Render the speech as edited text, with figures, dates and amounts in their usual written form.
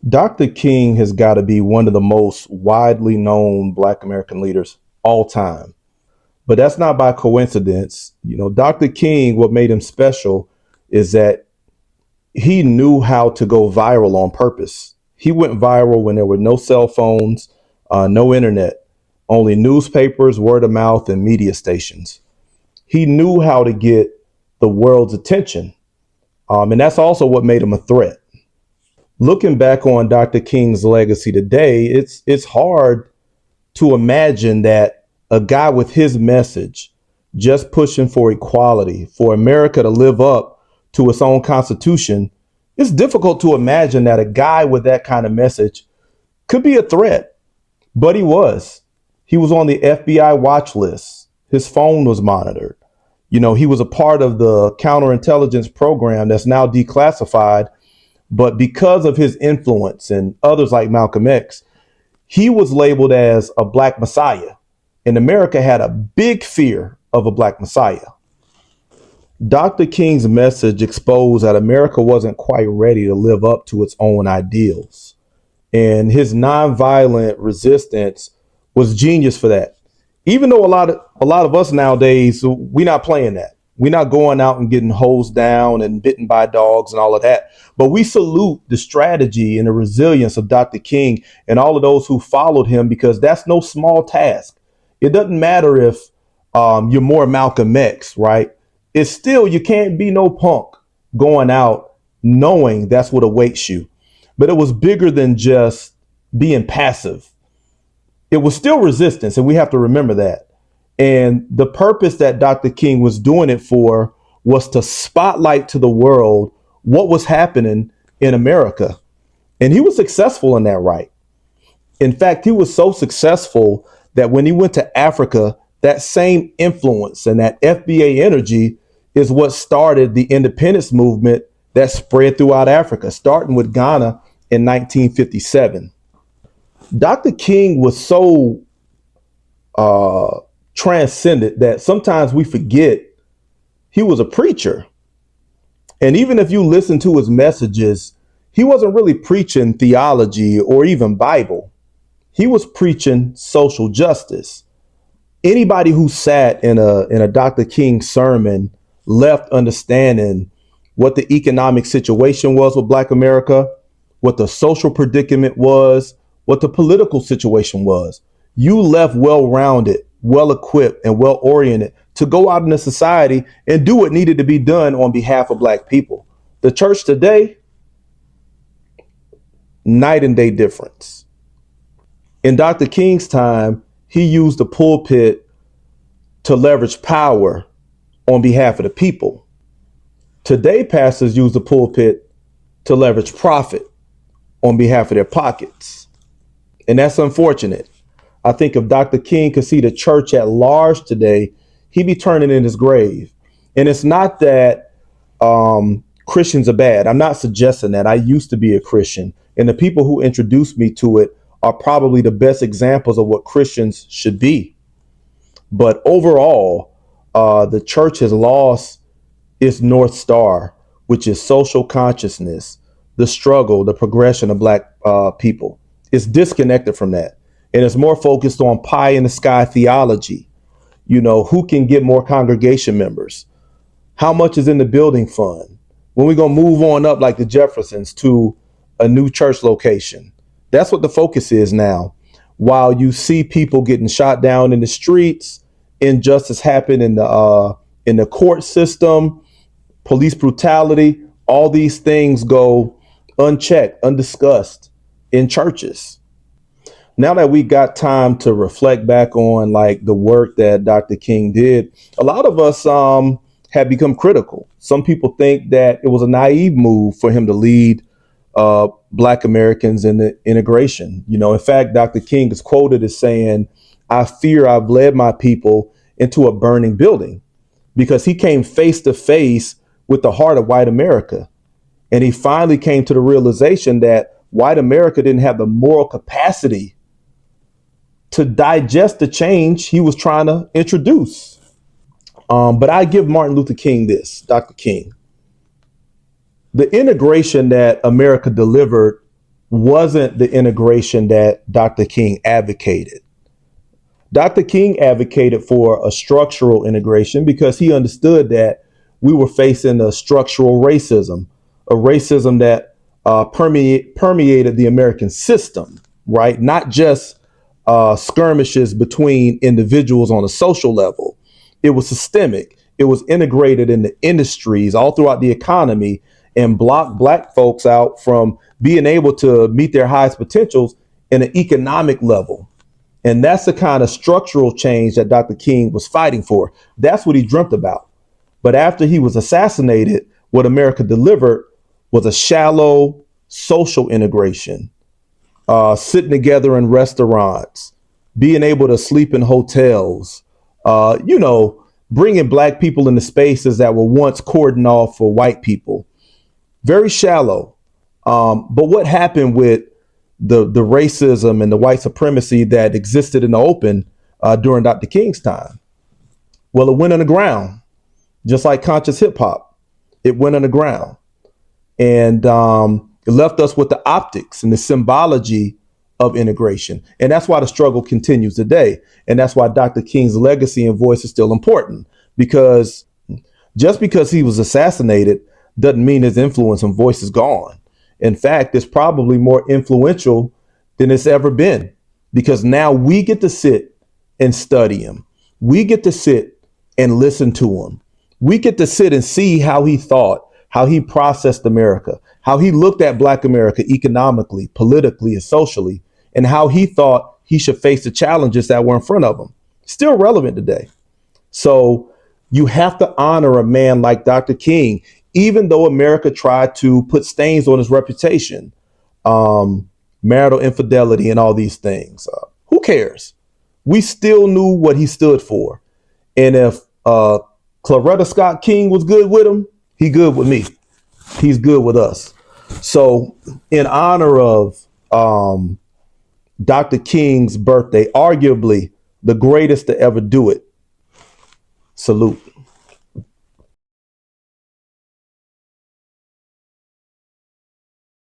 Dr. King has got to be one of the most widely known Black American leaders all time. But that's not by coincidence. Dr. King, what made him special is that he knew how to go viral on purpose. He went viral when there were no cell phones, no internet, only newspapers, word of mouth, and media stations. He knew how to get the world's attention. And that's also what made him a threat. Looking back on Dr. King's legacy today, it's hard to imagine that a guy with his message, just pushing for equality, for America to live up to its own constitution, it's difficult to imagine that a guy with that kind of message could be a threat. But he was. He was on the FBI watch list. His phone was monitored. He was a part of the counterintelligence program that's now declassified. But because of his influence and others like Malcolm X, he was labeled as a Black Messiah. And America had a big fear of a Black Messiah. Dr. King's message exposed that America wasn't quite ready to live up to its own ideals. And his nonviolent resistance was genius for that. Even though a lot of us nowadays, we're not playing that. We're not going out and getting hosed down and bitten by dogs and all of that. But we salute the strategy and the resilience of Dr. King and all of those who followed him, because that's no small task. It doesn't matter if you're more Malcolm X, right? It's still, you can't be no punk going out knowing that's what awaits you. But it was bigger than just being passive. It was still resistance, and we have to remember that. And the purpose that Dr. King was doing it for was to spotlight to the world what was happening in America. And he was successful in that, right? In fact, he was so successful that when he went to Africa, that same influence and that FBA energy is what started the independence movement that spread throughout Africa, starting with Ghana in 1957. Dr. King was so transcendent that sometimes we forget he was a preacher. And even if you listen to his messages, he wasn't really preaching theology or even Bible. He was preaching social justice. Anybody who sat in a Dr. King sermon left understanding what the economic situation was with Black America, what the social predicament was, what the political situation was. You left well-rounded, well-equipped, and well-oriented to go out into society and do what needed to be done on behalf of Black people. The church today, night and day difference. In Dr. King's time, he used the pulpit to leverage power on behalf of the people. Today, pastors use the pulpit to leverage profit on behalf of their pockets. And that's unfortunate. I think if Dr. King could see the church at large today, he'd be turning in his grave. And it's not that Christians are bad. I'm not suggesting that. I used to be a Christian, and the people who introduced me to it are probably the best examples of what Christians should be. But overall, the church has lost its North Star, which is social consciousness, the struggle, the progression of Black people. It's disconnected from that. And it's more focused on pie in the sky theology. Who can get more congregation members? How much is in the building fund? When we going to move on up like the Jeffersons to a new church location? That's what the focus is now. While you see people getting shot down in the streets, injustice happen in the court system, police brutality, all these things go unchecked, undiscussed in churches. Now that we got time to reflect back on like the work that Dr. King did, a lot of us have become critical. Some people think that it was a naive move for him to lead Black Americans in the integration. In fact, Dr. King is quoted as saying, "I fear I've led my people into a burning building," because he came face to face with the heart of white America. And he finally came to the realization that white America didn't have the moral capacity to digest the change he was trying to introduce. But I give Martin Luther King this, Dr. King. The integration that America delivered wasn't the integration that Dr. King advocated. Dr. King advocated for a structural integration because he understood that we were facing a structural racism, a racism that permeated the American system, right? Not just skirmishes between individuals on a social level. It was systemic. It was integrated in the industries all throughout the economy and blocked Black folks out from being able to meet their highest potentials in an economic level. And that's the kind of structural change that Dr. King was fighting for. That's what he dreamt about. But after he was assassinated, what America delivered was a shallow social integration, sitting together in restaurants, being able to sleep in hotels, bringing Black people into spaces that were once cordoned off for white people. Very shallow. But what happened with the racism and the white supremacy that existed in the open during Dr. King's time? Well, it went underground, just like conscious hip hop. It went underground, and it left us with the optics and the symbology of integration. And that's why the struggle continues today. And that's why Dr. King's legacy and voice is still important, because just because he was assassinated doesn't mean his influence and voice is gone. In fact, it's probably more influential than it's ever been, because now we get to sit and study him. We get to sit and listen to him. We get to sit and see how he thought, how he processed America, how he looked at Black America economically, politically, and socially, and how he thought he should face the challenges that were in front of him. Still relevant today. So you have to honor a man like Dr. King, even though America tried to put stains on his reputation, marital infidelity and all these things. Who cares? We still knew what he stood for. And if Claretta Scott King was good with him, he good with me. He's good with us. So in honor of Dr. King's birthday, arguably the greatest to ever do it, salute.